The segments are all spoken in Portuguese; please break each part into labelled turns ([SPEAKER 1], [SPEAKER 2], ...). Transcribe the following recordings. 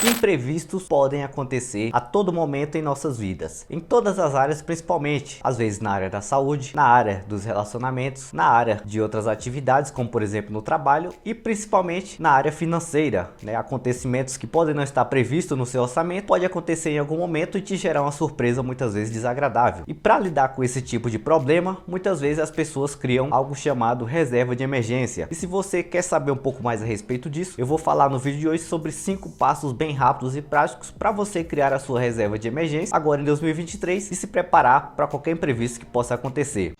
[SPEAKER 1] Imprevistos podem acontecer a todo momento em nossas vidas, em todas as áreas, principalmente, às vezes na área da saúde, na área dos relacionamentos, na área de outras atividades, como por exemplo no trabalho e principalmente na área financeira, né? Acontecimentos que podem não estar previstos no seu orçamento, pode acontecer em algum momento e te gerar uma surpresa muitas vezes desagradável. E para lidar com esse tipo de problema, muitas vezes as pessoas criam algo chamado reserva de emergência. E se você quer saber um pouco mais a respeito disso, eu vou falar no vídeo de hoje sobre 5 passos bem rápidos e práticos para você criar a sua reserva de emergência agora em 2023 e se preparar para qualquer imprevisto que possa acontecer.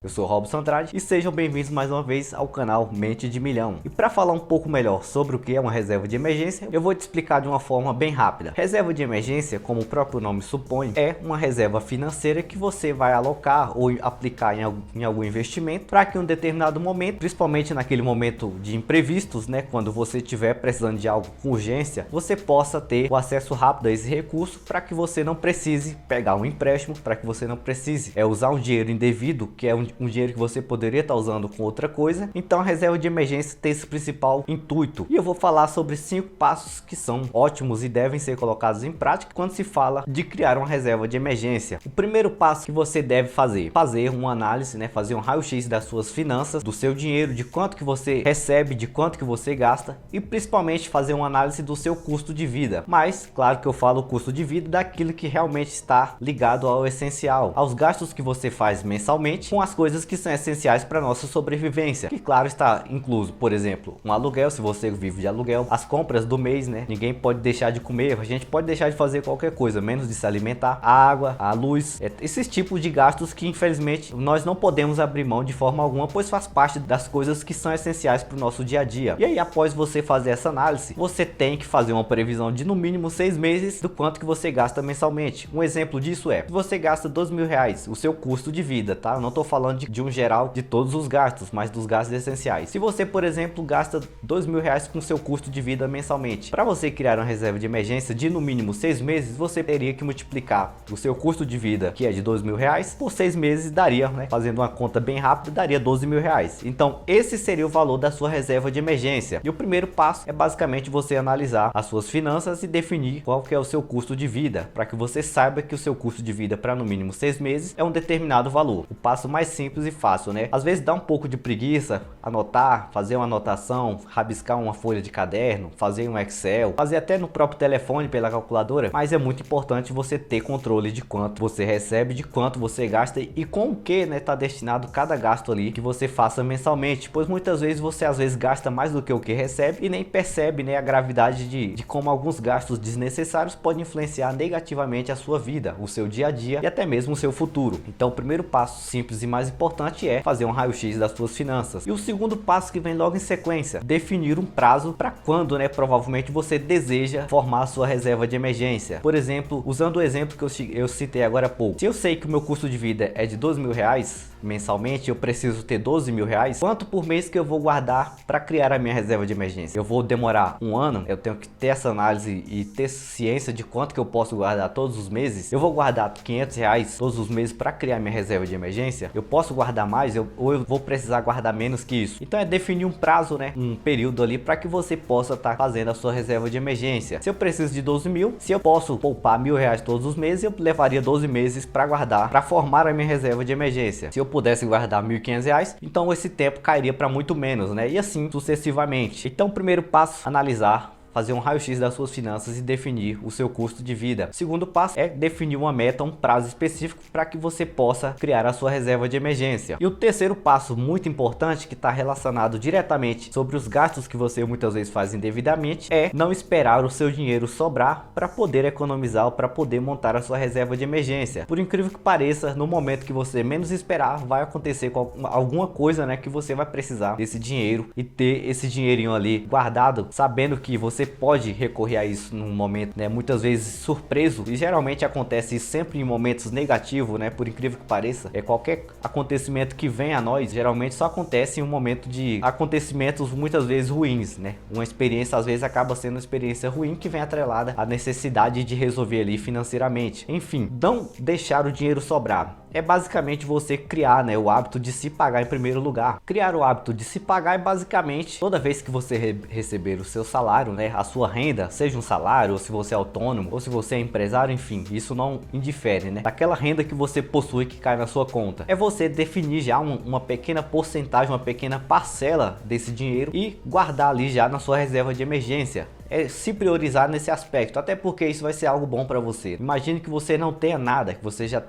[SPEAKER 1] Eu sou Robson Andrade e sejam bem-vindos mais uma vez ao canal Mente de Milhão. E para falar um pouco melhor sobre o que é uma reserva de emergência, eu vou te explicar de uma forma bem rápida. Reserva de emergência, como o próprio nome supõe, é uma reserva financeira que você vai alocar ou aplicar em algum investimento para que em um determinado momento, principalmente naquele momento de imprevistos, né, quando você estiver precisando de algo com urgência, você possa ter o acesso rápido a esse recurso para que você não precise pegar um empréstimo, para que você não precise usar um dinheiro indevido, que é um dinheiro que você poderia estar usando com outra coisa. Então a reserva de emergência tem esse principal intuito. E eu vou falar sobre 5 passos que são ótimos e devem ser colocados em prática quando se fala de criar uma reserva de emergência. O primeiro passo que você deve fazer uma análise, né, fazer um raio-x das suas finanças, do seu dinheiro, de quanto que você recebe, de quanto que você gasta e principalmente fazer uma análise do seu custo de vida. Mas claro que eu falo o custo de vida daquilo que realmente está ligado ao essencial, aos gastos que você faz mensalmente com as coisas que são essenciais para nossa sobrevivência, que claro está incluso, por exemplo, um aluguel, se você vive de aluguel, as compras do mês, né? Ninguém pode deixar de comer, a gente pode deixar de fazer qualquer coisa, menos de se alimentar, a água, a luz, esses tipos de gastos que infelizmente nós não podemos abrir mão de forma alguma, pois faz parte das coisas que são essenciais para o nosso dia a dia. E aí, após você fazer essa análise, você tem que fazer uma previsão de no mínimo 6 meses do quanto que você gasta mensalmente. Um exemplo disso é, se você gasta R$2.000, o seu custo de vida, tá? Eu não tô falando de um geral de todos os gastos, mas dos gastos essenciais. Se você, por exemplo, gasta R$2.000 com seu custo de vida mensalmente, para você criar uma reserva de emergência de no mínimo 6 meses, você teria que multiplicar o seu custo de vida, que é de R$2.000, por 6 meses daria, né, fazendo uma conta bem rápida, daria R$12.000. Então esse seria o valor da sua reserva de emergência. E o primeiro passo é basicamente você analisar as suas finanças e definir qual que é o seu custo de vida, para que você saiba que o seu custo de vida para no mínimo 6 meses é um determinado valor. O passo mais simples e fácil, né? Às vezes dá um pouco de preguiça anotar, fazer uma anotação, rabiscar uma folha de caderno, fazer um Excel, fazer até no próprio telefone pela calculadora, mas é muito importante você ter controle de quanto você recebe, de quanto você gasta e com o que, né, tá destinado cada gasto ali que você faça mensalmente, pois muitas vezes você gasta mais do que o que recebe e nem percebe, né, a gravidade de como alguns gastos desnecessários podem influenciar negativamente a sua vida, o seu dia a dia e até mesmo o seu futuro. Então o primeiro passo simples e mais importante é fazer um raio-x das suas finanças. E o segundo passo que vem logo em sequência, definir um prazo para quando, né, provavelmente você deseja formar a sua reserva de emergência. Por exemplo, usando o exemplo que eu citei agora há pouco, se eu sei que o meu custo de vida é de R$2.000 mensalmente, eu preciso ter R$12.000, quanto por mês que eu vou guardar para criar a minha reserva de emergência? Eu vou demorar um ano? Eu tenho que ter essa análise e ter ciência de quanto que eu posso guardar todos os meses? Eu vou guardar R$500 todos os meses para criar minha reserva de emergência? Eu posso guardar mais ou eu vou precisar guardar menos que isso? Então é definir um prazo, né, um período ali para que você possa estar fazendo a sua reserva de emergência. Se eu preciso de 12 mil, se eu posso poupar R$1.000 todos os meses, eu levaria 12 meses para guardar, para formar a minha reserva de emergência. Se eu pudesse guardar R$1.500, então esse tempo cairia para muito menos, né, e assim sucessivamente. Então o primeiro passo, analisar, fazer um raio-x das suas finanças e definir o seu custo de vida. O segundo passo é definir uma meta, um prazo específico para que você possa criar a sua reserva de emergência. E o terceiro passo muito importante, que está relacionado diretamente sobre os gastos que você muitas vezes faz indevidamente, é não esperar o seu dinheiro sobrar para poder economizar ou para poder montar a sua reserva de emergência. Por incrível que pareça, no momento que você menos esperar, vai acontecer alguma coisa, né, que você vai precisar desse dinheiro e ter esse dinheirinho ali guardado, sabendo que você pode recorrer a isso num momento, né, muitas vezes surpreso, e geralmente acontece sempre em momentos negativos, né, por incrível que pareça. Qualquer acontecimento que vem a nós, geralmente só acontece em um momento de acontecimentos muitas vezes ruins, né, uma experiência às vezes acaba sendo uma experiência ruim que vem atrelada à necessidade de resolver ali financeiramente. Enfim, não deixar o dinheiro sobrar. é basicamente você criar, né, o hábito de se pagar em primeiro lugar. Criar o hábito de se pagar é basicamente toda vez que você receber o seu salário, né, a sua renda, seja um salário, ou se você é autônomo, ou se você é empresário, enfim, isso não indifere, né, daquela renda que você possui que cai na sua conta. É você definir já uma pequena porcentagem, uma pequena parcela desse dinheiro e guardar ali já na sua reserva de emergência. É se priorizar nesse aspecto, até porque isso vai ser algo bom para você. Imagine que você não tenha nada, que você já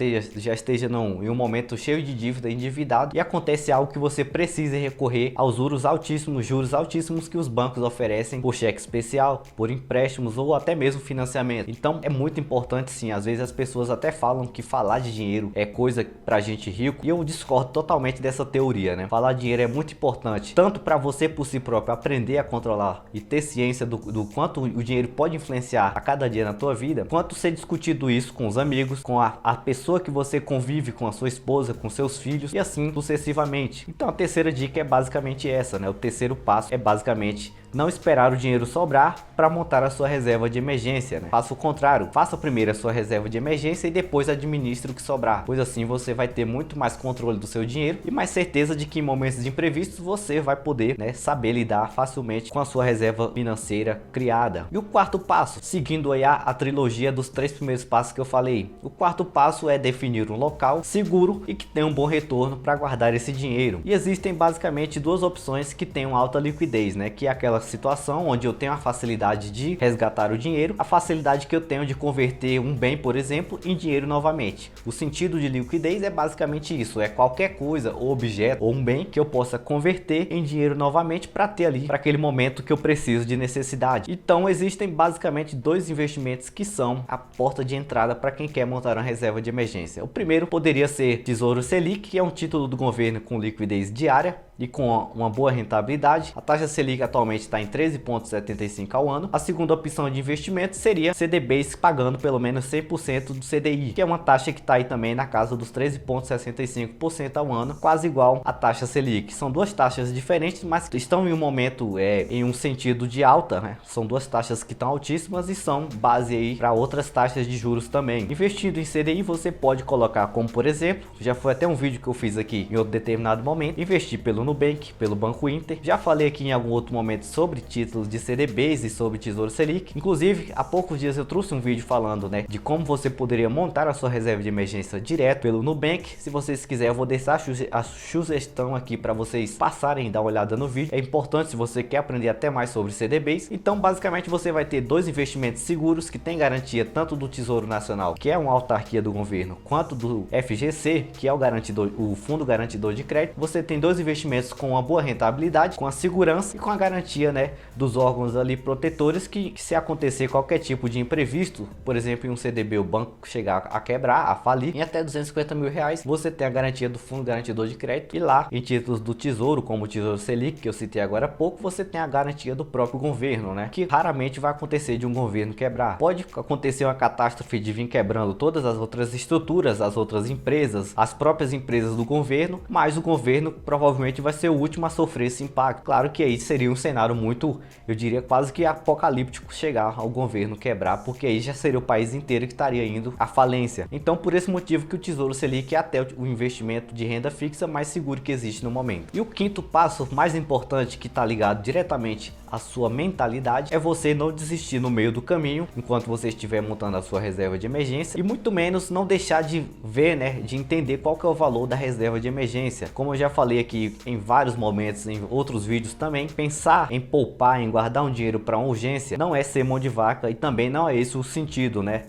[SPEAKER 1] esteja em um momento cheio de dívida, endividado, e acontece algo que você precisa recorrer aos juros altíssimos que os bancos oferecem por cheque especial, por empréstimos ou até mesmo financiamento. Então é muito importante sim, às vezes as pessoas até falam que falar de dinheiro é coisa pra gente rico, e eu discordo totalmente dessa teoria, né? Falar de dinheiro é muito importante, tanto para você por si próprio aprender a controlar e ter ciência do quanto o dinheiro pode influenciar a cada dia na tua vida, quanto ser discutido isso com os amigos, com a pessoa que você convive, com a sua esposa, com seus filhos e assim sucessivamente. Então a terceira dica é basicamente essa, né? O terceiro passo é basicamente não esperar o dinheiro sobrar para montar a sua reserva de emergência, né? Faça o contrário, faça primeiro a sua reserva de emergência e depois administre o que sobrar, pois assim você vai ter muito mais controle do seu dinheiro e mais certeza de que em momentos de imprevistos você vai poder, né, saber lidar facilmente com a sua reserva financeira criada. E o quarto passo, seguindo aí a trilogia dos 3 primeiros passos que eu falei, o quarto passo é definir um local seguro e que tenha um bom retorno para guardar esse dinheiro. E existem basicamente duas opções que tenham alta liquidez, né, que é aquela situação onde eu tenho a facilidade de resgatar o dinheiro, a facilidade que eu tenho de converter um bem, por exemplo, em dinheiro novamente. O sentido de liquidez é basicamente isso, é qualquer coisa ou objeto ou um bem que eu possa converter em dinheiro novamente para ter ali para aquele momento que eu preciso de necessidade. Então existem basicamente dois investimentos que são a porta de entrada para quem quer montar uma reserva de emergência. O primeiro poderia ser Tesouro Selic, que é um título do governo com liquidez diária e com uma boa rentabilidade. A taxa Selic atualmente está em 13,75 ao ano. A segunda opção de investimento seria CDBs pagando pelo menos 100% do CDI, que é uma taxa que está aí também na casa dos 13,65% ao ano, quase igual à taxa Selic. São duas taxas diferentes, mas estão em um momento em um sentido de alta, né? São duas taxas que estão altíssimas e são base aí para outras taxas de juros também. Investindo em CDI você pode colocar como, por exemplo, já foi até um vídeo que eu fiz aqui em outro determinado momento, investir pelo Nubank, pelo Banco Inter. Já falei aqui em algum outro momento sobre títulos de CDBs e sobre Tesouro Selic. Inclusive, há poucos dias eu trouxe um vídeo falando, né, de como você poderia montar a sua reserva de emergência direto pelo Nubank. Se vocês quiserem, eu vou deixar a sugestão aqui para vocês passarem e dar uma olhada no vídeo. É importante se você quer aprender até mais sobre CDBs. Então, basicamente, você vai ter dois investimentos seguros que tem garantia tanto do Tesouro Nacional, que é uma autarquia do governo, quanto do FGC, que é o Fundo Garantidor de Crédito. Você tem dois investimentos com uma boa rentabilidade, com a segurança e com a garantia, né, dos órgãos ali protetores que se acontecer qualquer tipo de imprevisto, por exemplo, em um CDB o banco chegar a quebrar, a falir, em até 250 mil reais, você tem a garantia do Fundo Garantidor de Crédito. E lá, em títulos do Tesouro, como o Tesouro Selic, que eu citei agora há pouco, você tem a garantia do próprio governo, né, que raramente vai acontecer de um governo quebrar. Pode acontecer uma catástrofe de vir quebrando todas as outras estruturas, as outras empresas, as próprias empresas do governo, mas o governo provavelmente vai ser o último a sofrer esse impacto. Claro que aí seria um cenário muito, eu diria quase que apocalíptico, chegar ao governo quebrar, porque aí já seria o país inteiro que estaria indo à falência. Então, por esse motivo que o Tesouro Selic é até o investimento de renda fixa mais seguro que existe no momento. E o quinto passo mais importante, que está ligado diretamente à sua mentalidade, é você não desistir no meio do caminho enquanto você estiver montando a sua reserva de emergência, e muito menos não deixar de ver, né, de entender qual que é o valor da reserva de emergência. Como eu já falei aqui em vários momentos, em outros vídeos também, pensar em poupar, em guardar um dinheiro para uma urgência não é ser mão de vaca, e também não é esse o sentido, né?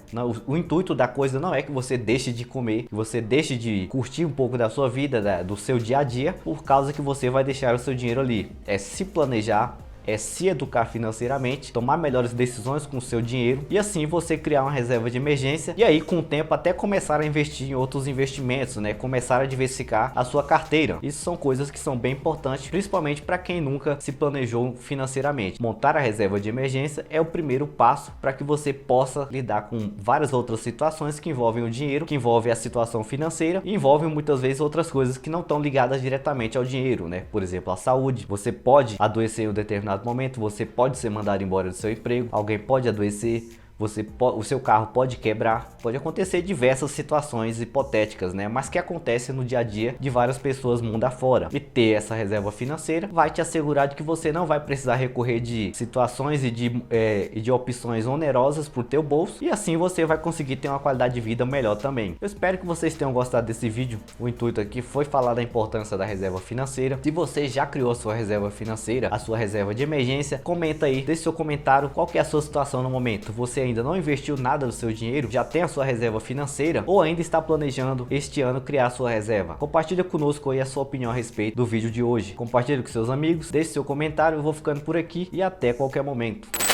[SPEAKER 1] O intuito da coisa não é que você deixe de comer, que você deixe de curtir um pouco da sua vida, do seu dia a dia, por causa que você vai deixar o seu dinheiro ali. É se planejar, é se educar financeiramente, tomar melhores decisões com o seu dinheiro e assim você criar uma reserva de emergência, e aí com o tempo até começar a investir em outros investimentos, né? Começar a diversificar a sua carteira. Isso são coisas que são bem importantes, principalmente para quem nunca se planejou financeiramente. Montar a reserva de emergência é o primeiro passo para que você possa lidar com várias outras situações que envolvem o dinheiro, que envolvem a situação financeira e envolvem muitas vezes outras coisas que não estão ligadas diretamente ao dinheiro, né? Por exemplo, a saúde. Você pode adoecer em um determinado momento, você pode ser mandado embora do seu emprego, alguém pode adoecer, o seu carro pode quebrar, pode acontecer diversas situações hipotéticas, né? Mas que acontece no dia a dia de várias pessoas mundo afora. E ter essa reserva financeira vai te assegurar de que você não vai precisar recorrer de situações e de opções onerosas pro teu bolso, e assim você vai conseguir ter uma qualidade de vida melhor também. Eu espero que vocês tenham gostado desse vídeo. O intuito aqui foi falar da importância da reserva financeira. Se você já criou a sua reserva financeira, a sua reserva de emergência, comenta aí, deixe seu comentário qual que é a sua situação no momento. Você ainda não investiu nada do seu dinheiro, já tem a sua reserva financeira ou ainda está planejando este ano criar a sua reserva? Compartilha conosco aí a sua opinião a respeito do vídeo de hoje. Compartilhe com seus amigos, deixe seu comentário. Eu vou ficando por aqui e até qualquer momento.